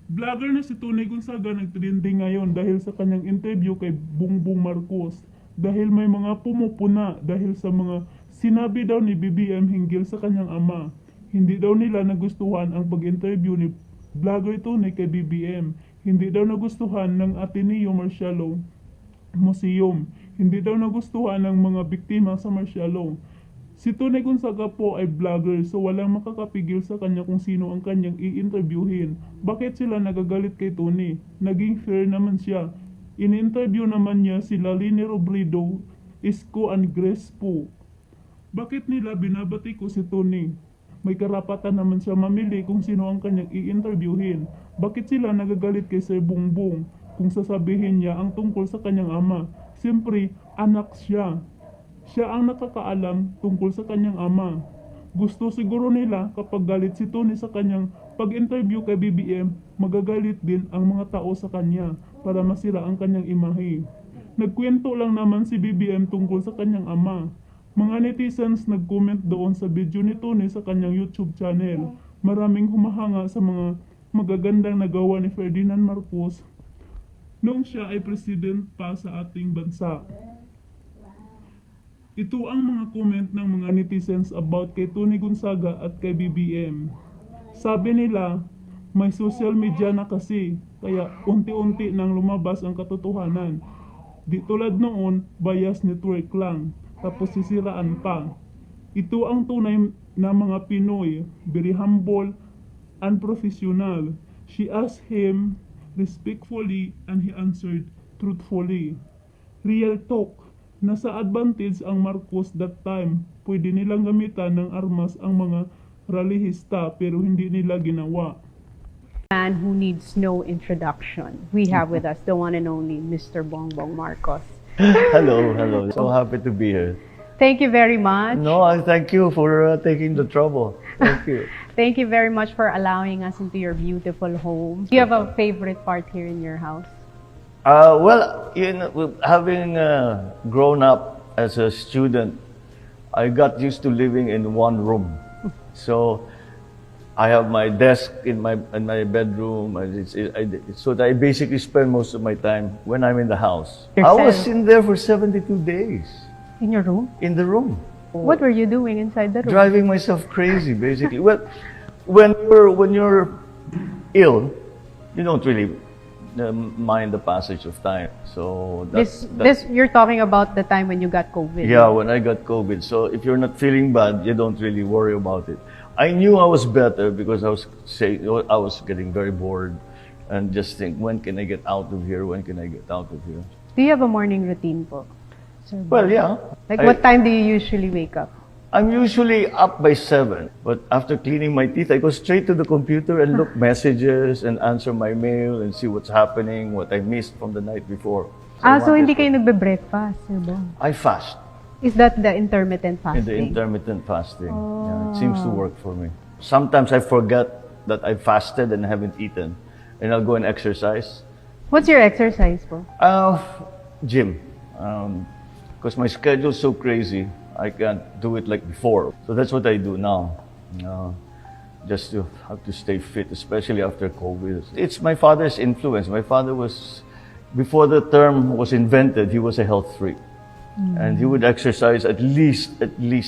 Vlogger na si Toni Gonzaga nagtrending ngayon dahil sa kanyang interview kay Bongbong Marcos. Dahil may mga pumupuna dahil sa mga sinabi daw ni BBM hinggil sa kanyang ama. Hindi daw nila nagustuhan ang pag-interview ni vlogger Toni kay BBM. Hindi daw nagustuhan ng Ateneo Marcialo Museum. Hindi daw nagustuhan ng mga biktima sa Marcialo. Si Toni Gonzaga po ay vlogger so walang makakapigil sa kanya kung sino ang kanyang i-interviewin. Bakit sila nagagalit kay Toni? Naging fair naman siya. In-interview naman niya si Lini Robredo, Isko and Grace po. Bakit nila binabati ko si Toni? May karapatan naman siya mamili kung sino ang kanyang i-interviewin. Bakit sila nagagalit kay Sir Bongbong kung sasabihin niya ang tungkol sa kanyang ama? Siyempre, anak siya. Siya ang nakakaalam tungkol sa kanyang ama. Gusto siguro nila kapag galit si Toni sa kanyang pag-interview kay BBM, magagalit din ang mga tao sa kanya para masira ang kanyang imahe. Nagkwento lang naman si BBM tungkol sa kanyang ama. Mga netizens nag-comment doon sa video ni Toni sa kanyang YouTube channel. Maraming humahanga sa mga magagandang nagawa ni Ferdinand Marcos noong siya ay president pa sa ating bansa. Ito ang mga comment ng mga netizens about kay Toni Gonzaga at kay BBM. Sabi nila, may social media na kasi, kaya unti-unti nang lumabas ang katotohanan. Di tulad noon, bias network lang, tapos sisiraan pa. Ito ang tunay na mga Pinoy, very humble and professional. She asked him respectfully and he answered truthfully. Real talk. Nasa advantage ang Marcos that time. Pwede nilang gamitan ng armas ang mga rallyista pero hindi nila ginawa. Man who needs no introduction. We have with us the one and only Mr. Bongbong Marcos. Hello, hello. So happy to be here. Thank you very much. No, I thank you for taking the trouble. Thank you. Thank you very much for allowing us into your beautiful home. Do you have a favorite part here in your house? Well, having grown up as a student, I got used to living in one room. So I have my desk in my bedroom. So that I basically spend most of my time when I'm in the house. I was in there for 72 days. In your room? In the room. What were you doing inside the room? Driving myself crazy, basically. Well, when you're ill, you don't really mind the passage of time. So this you're talking about the time when you got COVID. Yeah, when I got COVID. So if you're not feeling bad, you don't really worry about it. I knew I was better because I was getting very bored and just think, when can I get out of here? When can I get out of here? Do you have a morning routine po? Sir Well, yeah. Like what time do you usually wake up? I'm usually up by 7, but after cleaning my teeth, I go straight to the computer and look messages and answer my mail and see what's happening, what I missed from the night before. So hindi kayo nagbe-breakfast, Sir Bong? I fast. Is that the intermittent fasting? In the intermittent fasting. Yeah, it seems to work for me. Sometimes I forget that I fasted and haven't eaten, and I'll go and exercise. What's your exercise po? Gym. Because my schedule's so crazy, I can't do it like before. So that's what I do now. Just to have to stay fit, especially after COVID. It's my father's influence. My father was, before the term was invented, he was a health freak. And he would exercise at least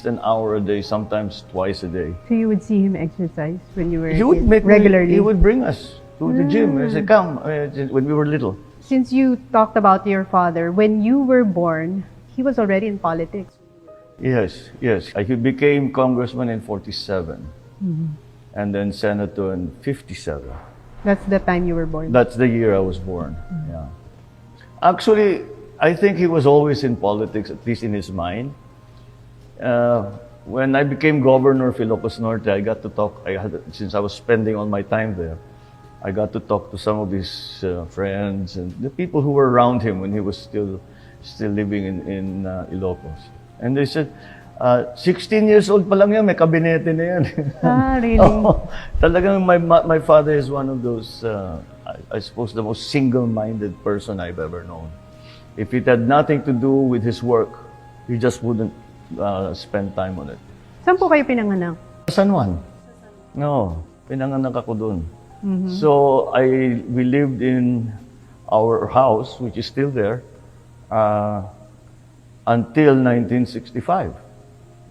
an hour a day, sometimes twice a day. So you would see him exercise when you were He would regularly? He would bring us to the gym. He said, "Come," when we were little. Since you talked about your father, when you were born, he was already in politics. Yes. He became congressman in 47, and then senator in 57. That's the time you were born? That's the year I was born. Yeah. Actually, I think he was always in politics, at least in his mind. When I became governor of Ilocos Norte, I got to talk. Since I was spending all my time there, I got to talk to some of his friends and the people who were around him when he was still living in Ilocos. And they said, 16 years old pa lang yan, may kabinete na yan. Really? Talagang my father is one of those, I suppose, the most single-minded person I've ever known. If it had nothing to do with his work, he just wouldn't spend time on it. Saan po kayo pinanganak? San Juan? No, pinanganak ako doon. So we lived in our house, which is still there, until 1965,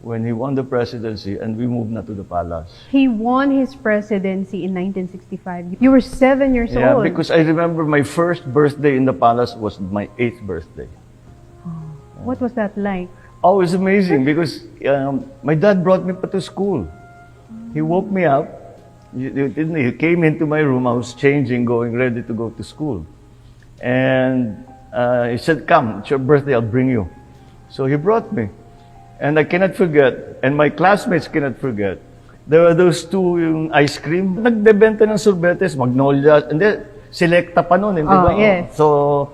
when he won the presidency and we moved na to the palace. He won his presidency in 1965. You were 7 years Yeah, old. because I remember my first birthday in the palace was my 8th birthday. What was that like? Oh, it's amazing because my dad brought me to school. He woke me up. He came into my room. I was changing, going ready to go to school. And he said, "Come, it's your birthday, I'll bring you." So he brought me. And I cannot forget, and my classmates cannot forget, there were those two yung ice cream. Nagbebenta ng sorbetes, Magnolia, and then Selecta pa nun, hindi ba? Yes. So,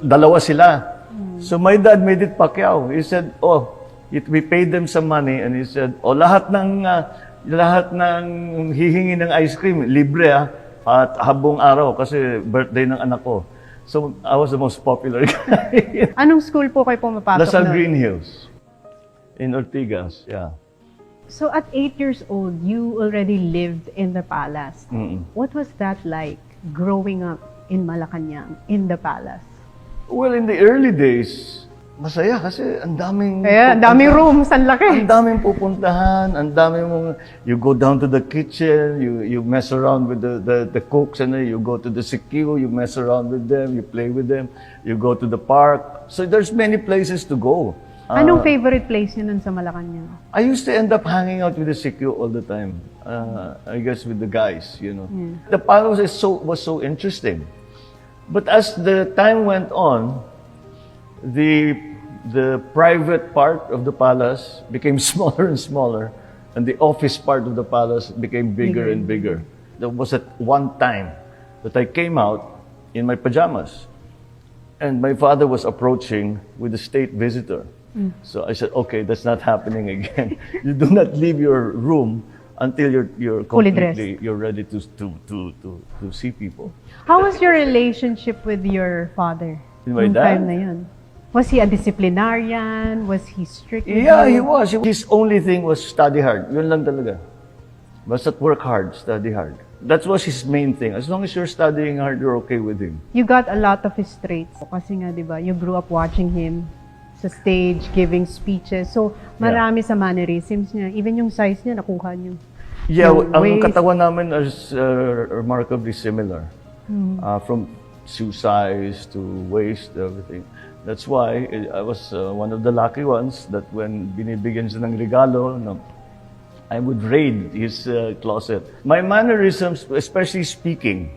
dalawa sila. So my dad made it Pacquiao. He said, we paid them some money, and he said, lahat ng hihingi ng ice cream, libre at habong araw kasi birthday ng anak ko. So I was the most popular guy. Anong school po kayo pumapasok Lasal nun? Green Hills. In Ortigas, yeah. So at 8 years old, you already lived in the palace. What was that like, growing up in Malacanang, in the palace? Well, in the early days, masaya kasi ang daming... Kaya, daming rooms, ang laki. Ang daming pupuntahan, ang daming mong... You go down to the kitchen, you mess around with the cooks, and then you go to the CQ, you mess around with them, you play with them, you go to the park. So there's many places to go. Anong favorite place niyo nun sa Malacanang? I used to end up hanging out with the CQ all the time. I guess with the guys, you know. The palace was so interesting. But as the time went on, the private part of the palace became smaller and smaller, and the office part of the palace became bigger and bigger. There was at one time that I came out in my pajamas, and my father was approaching with a state visitor. So I said, "Okay, that's not happening again. You do not leave your room until you're Fully completely dressed. you're ready to see people." How was your relationship with your father? With my nung dad? time na yun? Was he a disciplinarian? Was he strict with Yeah, you? he was. His only thing was study hard. Yun lang talaga. Basta work hard, study hard. That was his main thing. As long as you're studying hard, you're okay with him. You got a lot of his traits. Kasi nga, di ba, you grew up watching him sa stage, giving speeches. So, marami sa mannerisms niya. Even yung size niya, nakuha niyo. Yeah, Yung ang waist. katawan namin is remarkably similar. From shoe size to waist, everything. That's why I was one of the lucky ones that when binibigyan siya ng regalo, I would raid his closet. My mannerisms, especially speaking,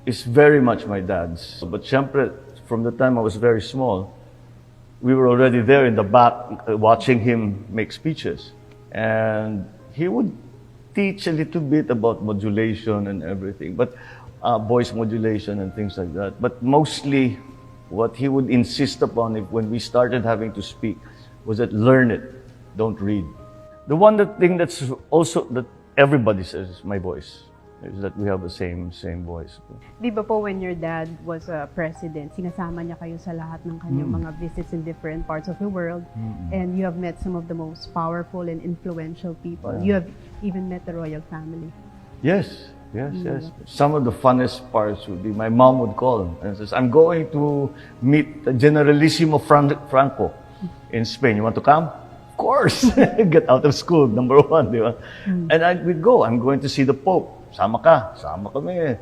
is very much my dad's. But syempre, from the time I was very small, we were already there in the back watching him make speeches. And he would teach a little bit about modulation and everything, but voice modulation and things like that. But mostly, what he would insist upon when we started having to speak was that learn it, don't read. The thing that's also that everybody says is my voice, is that we have the same voice. Di ba po when your dad was a president, sinasama niya kayo sa lahat ng kanyang mga visits in different parts of the world, and you have met some of the most powerful and influential people. You have even met the royal family. Yes. Some of the funnest parts would be my mom would call and says, "I'm going to meet Generalissimo Franco in Spain. You want to come?" Of course. Get out of school, number one, di ba? And we'd go. I'm going to see the Pope. Sama kami.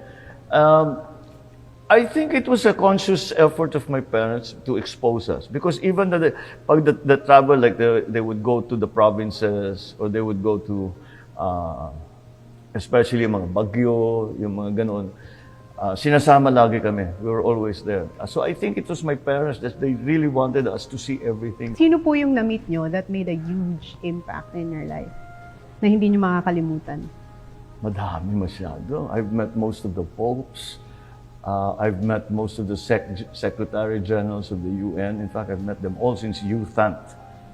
I think it was a conscious effort of my parents to expose us. Because even the travel, like they would go to the provinces or they would go to, especially yung mga Baguio, yung mga ganon, sinasama lagi kami. We were always there. So I think it was my parents that they really wanted us to see everything. Sino po yung na-meet nyo that made a huge impact in your life na hindi nyo makakalimutan? Madami masyado. I've met most of the popes. I've met most of the secretary generals of the UN. In fact, I've met them all since youth-ant.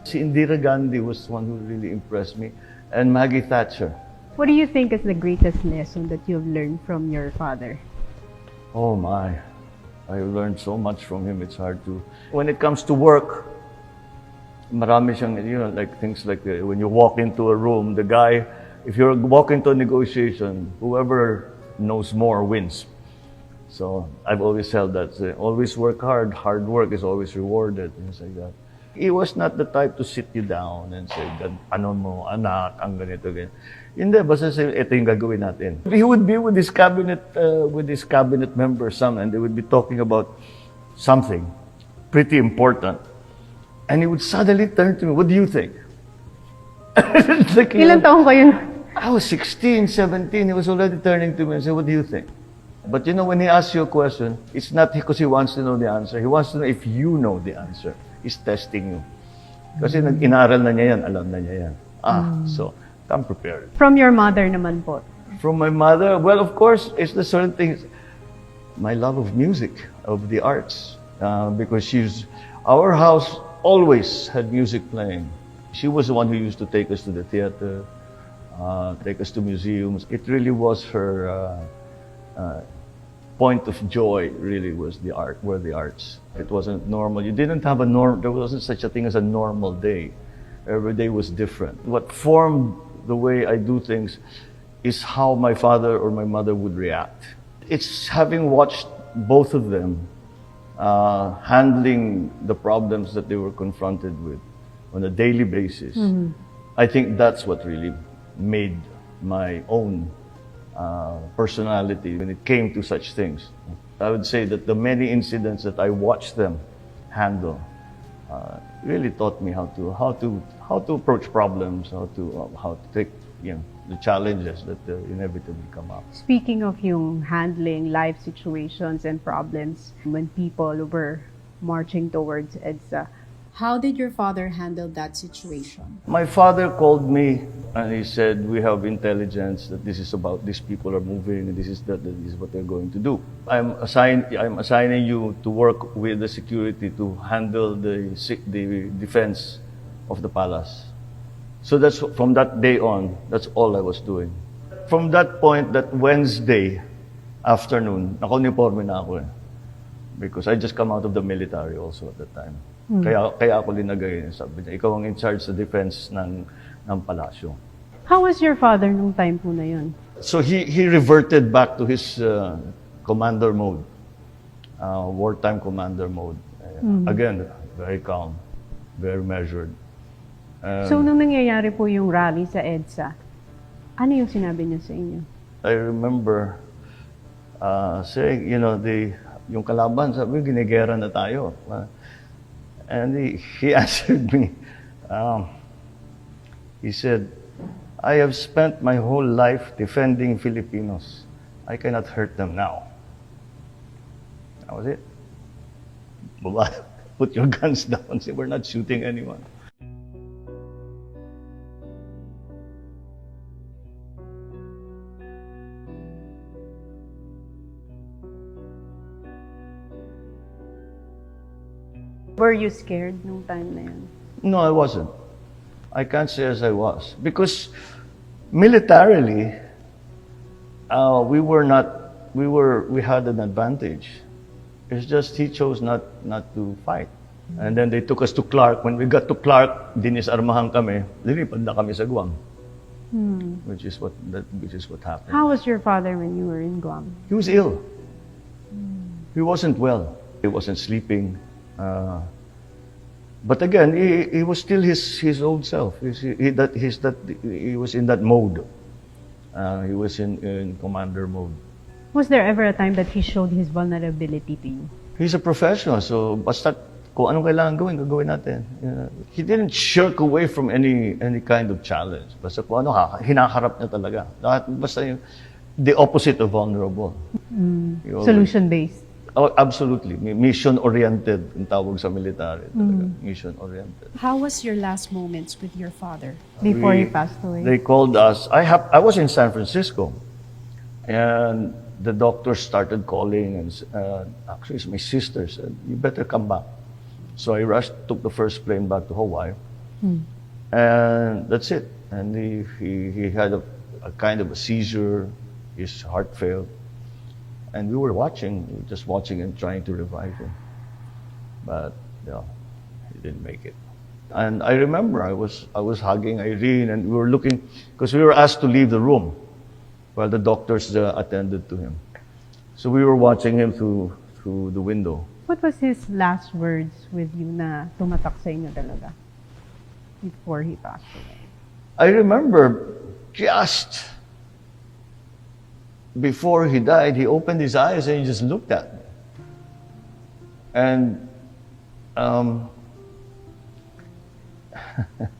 Si Indira Gandhi was one who really impressed me, and Maggie Thatcher. What do you think is the greatest lesson that you've learned from your father? Oh my, I learned so much from him. It's hard to. When it comes to work, marami siyang, like things like when you walk into a room, the guy if you're walking to a negotiation, whoever knows more wins. So I've always held that. Always work hard. Hard work is always rewarded. Things like that. He was not the type to sit you down and say, ano mo, anak, ang ganito, ganyan. Hindi, basta say, ito yung gagawin natin. He would be with his cabinet members, and they would be talking about something pretty important. And he would suddenly turn to me, what do you think? Like, Ilan taong kayo? I was 16, 17. He was already turning to me and said, what do you think? But you know, when he asks you a question, it's not because he wants to know the answer. He wants to know if you know the answer. He's testing you. Kasi inaral na niya yan, alam na niya yan. So, come prepared. From your mother naman po. From my mother, well, of course, it's the certain things. My love of music, of the arts. Because our house always had music playing. She was the one who used to take us to the theater, take us to museums. It really was her point of joy, really, were the arts. It wasn't normal. You didn't have there wasn't such a thing as a normal day. Every day was different. What formed the way I do things is how my father or my mother would react. It's having watched both of them handling the problems that they were confronted with on a daily basis. I think that's what really made my own personality when it came to such things. I would say that the many incidents that I watched them handle really taught me how to approach problems, how to take the challenges that inevitably come up. Speaking of yung handling life situations and problems when people were marching towards EDSA, How did your father handle that situation? My father called me and he said, we have intelligence that this is about these people are moving and this is what they're going to do. I'm assigning you to work with the security to handle the defense of the palace. So that's from that day on, that's all I was doing. From that point, that Wednesday afternoon, naka-uniforme na ako eh. Because I just come out of the military also at that time. Kaya ako linagay, sabi niya, ikaw ang in charge sa defense ng palasyo. How was your father nung time po na yun? So he reverted back to his commander mode, wartime commander mode. Again, very calm, very measured. So nung nangyayari po yung rally sa EDSA, ano yung sinabi niya sa inyo? I remember saying, yung kalaban, sabi, ginigera na tayo. And he answered me. He said, I have spent my whole life defending Filipinos. I cannot hurt them now. That was it. Baba, put your guns down. Say, we're not shooting anyone. Were you scared nung time na yun? No, I wasn't. I can't say as I was. Because militarily, we had an advantage. It's just he chose not to fight. And then they took us to Clark. When we got to Clark, dinisarmahan kami. Lilipad na kami sa Guam. Which is what happened. How was your father when you were in Guam? He was ill. He wasn't well. He wasn't sleeping. But again, he was still his old self. He was in that mode. He was in commander mode. Was there ever a time that he showed his vulnerability to you? He's a professional, so basta kung anong kailangan gawin, gagawin natin. He didn't shirk away from any kind of challenge. Basta kung ano, hinaharap niya talaga. Basta the opposite of vulnerable. Solution-based. Oh, absolutely. Mission-oriented ang tawag sa military. Mission-oriented. How was your last moments with your father? Before he passed away? They called us. I was in San Francisco. And the doctors started calling. And actually, my sister said, you better come back. So I rushed, took the first plane back to Hawaii. And that's it. And he had a kind of a seizure. His heart failed. And we were just watching and trying to revive him. But, he didn't make it. And I remember I was hugging Irene, and we were looking, because we were asked to leave the room while the doctors attended to him. So we were watching him through the window. What was his last words with you na tumatak sa inyo talaga before he passed away? I remember just before he died, he opened his eyes and he just looked at me. And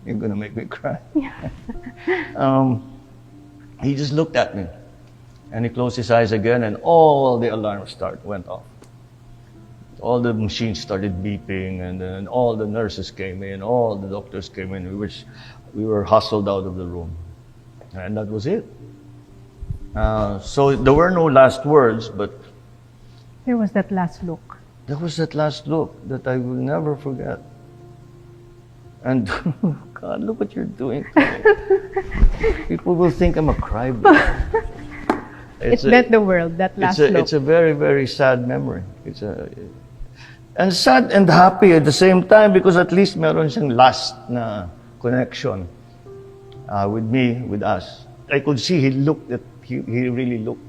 you're gonna make me cry. He just looked at me, and he closed his eyes again, and all the alarms went off. All the machines started beeping, and then all the nurses came in, all the doctors came in. We were hustled out of the room, and that was it. So there were no last words, but There was that last look. there was that last look that I will never forget. And God, look what you're doing to me. People will think I'm a crybaby. It meant the world, that last look. It's a very, very sad memory. And sad and happy at the same time, because at least meron siyang last na connection with me, with us. I could see he really looked,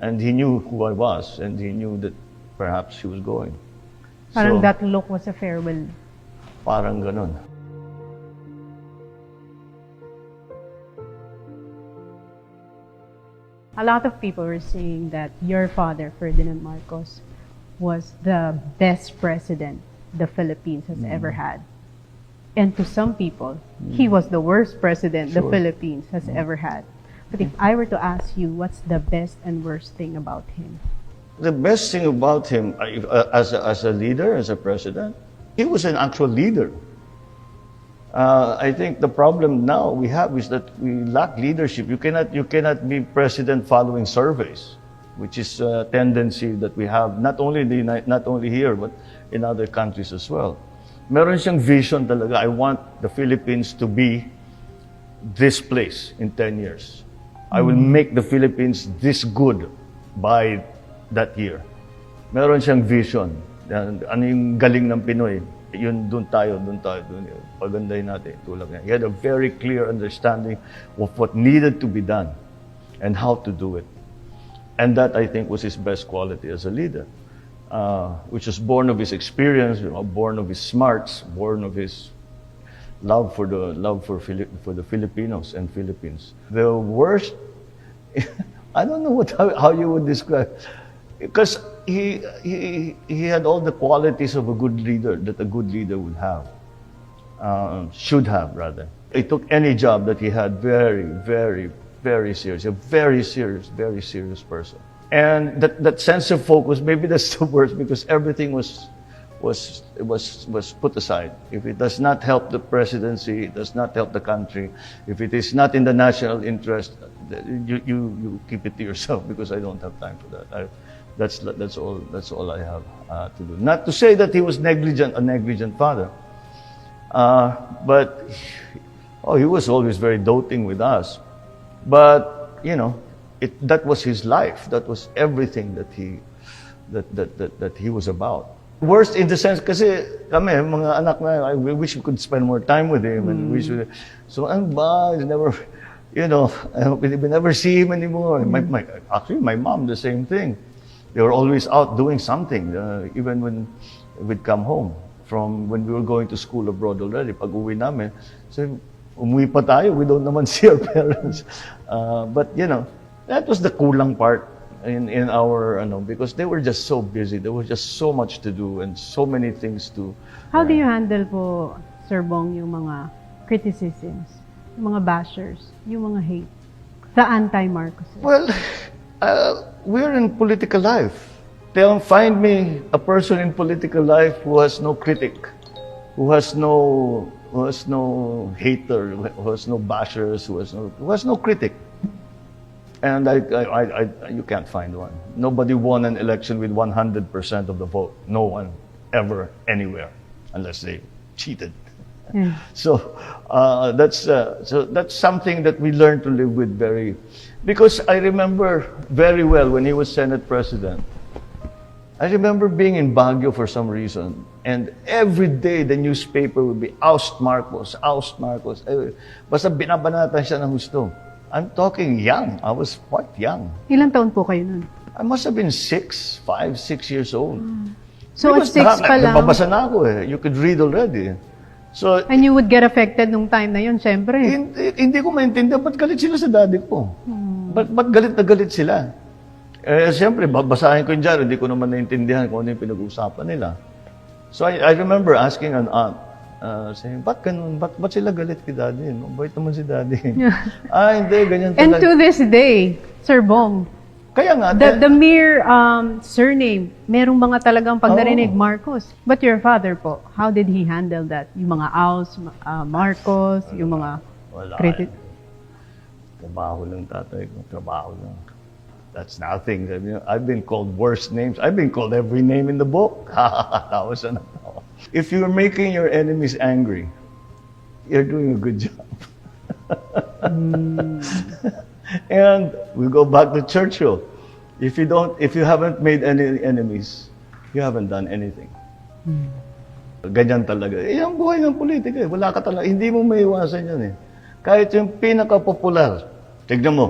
and he knew who I was, and he knew that perhaps she was going. Parang So, that look was a farewell. parang ganon. A lot of people were saying that your father, Ferdinand Marcos, was the best president the Philippines has ever had. And to some people, he was the worst president the Sure. Philippines has ever had. But if I were to ask you, what's the best and worst thing about him? The best thing about him, as a leader, as a president, he was an actual leader. I think the problem now we have is that we lack leadership. You cannot be president following surveys, which is a tendency that we have not only here but in other countries as well. Meron siyang vision talaga. I want the Philippines to be this place in 10 years. I will make the Philippines this good by that year. Meron siyang vision. Ano yung galing ng Pinoy? Yun, dun tayo. Pagandahin natin, tulad niya. He had a very clear understanding of what needed to be done and how to do it. And that, I think, was his best quality as a leader, which was born of his experience, born of his smarts, born of his love for the Filipinos and Philippines. The worst, I don't know how you would describe, because he had all the qualities of a good leader that a good leader would have, should have rather. He took any job that he had very, very, very serious. A very serious person. And that sense of focus, maybe that's the worst, because everything was put aside. If it does not help the presidency, it does not help the country. If it is not in the national interest, you keep it to yourself, because I don't have time for that. That's all I have to do. Not to say that he was a negligent father, but he was always very doting with us. But that was his life. That was everything that he was about. Worst in the sense, kasi kami, mga anak na, we wish we could spend more time with him, and so ano ba, never, we never see him anymore. Actually, my mom, the same thing. They were always out doing something, even when we'd come home from when we were going to school abroad already. Pag uwi namin, so umuwi pa tayo, we don't naman see our parents. But that was the kulang part in our, because they were just so busy. There was just so much to do and so many things to... How do you handle po, Sir Bong, yung mga criticisms, yung mga bashers, yung mga hate, the anti-Marcos? Well, we're in political life. Find me a person in political life who has no critic, who has no hater, who has no bashers, who has no critic. And you can't find one. Nobody won an election with 100% of the vote. No one, ever, anywhere, unless they cheated. So that's something that we learned to live with because I remember very well when he was Senate President. I remember being in Baguio for some reason, and every day the newspaper would be, oust Marcos, oust Marcos. Basta binabanatan siya ng gusto. I'm talking young. I was quite young. Ilang taon po kayo nun? I must have been 6 years old. So at 6 pa lang, Nababasa na ako eh. You could read already. So, and you would get affected nung time na yun, syempre. hindi ko maintindihan, ba't galit sila sa daddy ko? Ba't galit na galit sila? Siyempre, babasahin ko yung diary, hindi ko naman naintindihan kung ano yung pinag-uusapan nila. So I remember asking an aunt, saying, ba't ganun? Ba't sila galit kay daddy? No? Bait naman si daddy. Hindi, ganyan talaga. And to this day, Sir Bong, Kaya nga, the mere surname, merong mga talagang pag narinig, Marcos. But your father po, how did he handle that? Yung mga Aus, Marcos, yung mga wala. credit? Trabaho lang tatay ko, trabaho lang. That's nothing. I mean, I've been called worse names. I've been called every name in the book. Tawa siya na tawa. If you're making your enemies angry, you're doing a good job. And we go back to Churchill. If you haven't made any enemies, you haven't done anything. Ganyan talaga. Ang buhay ng politika eh. Wala ka talaga. Hindi mo maiwasan yan eh. Kahit yung pinaka-popular. Tignan mo.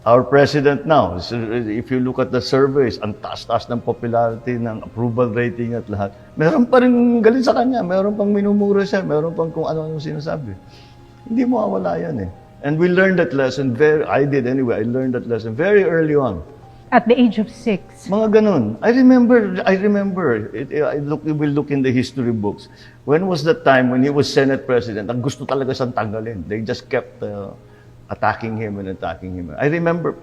Our president now, if you look at the surveys, ang taas-taas ng popularity, ng approval rating at lahat, meron pa rin galit sa kanya, meron pang minumura siya, meron pang kung ano-ano sinasabi. Hindi mo mawala yan eh. And we learned that lesson, I did anyway, I learned that lesson very early on. At the age of 6. Mga ganun. I remember, we'll look in the history books. When was the time when he was Senate President, ang gusto talaga siyang tanggalin. They just kept attacking him and attacking him. I remember,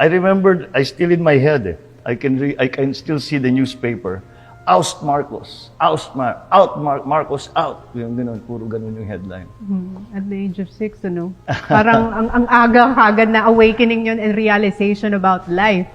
I still in my head, I can still see the newspaper. Oust Marcos, Marcos, out. Yung ganun, puro ganun yung headline. At the age of 6, ano? Parang ang aga kagad na awakening yun and realization about life.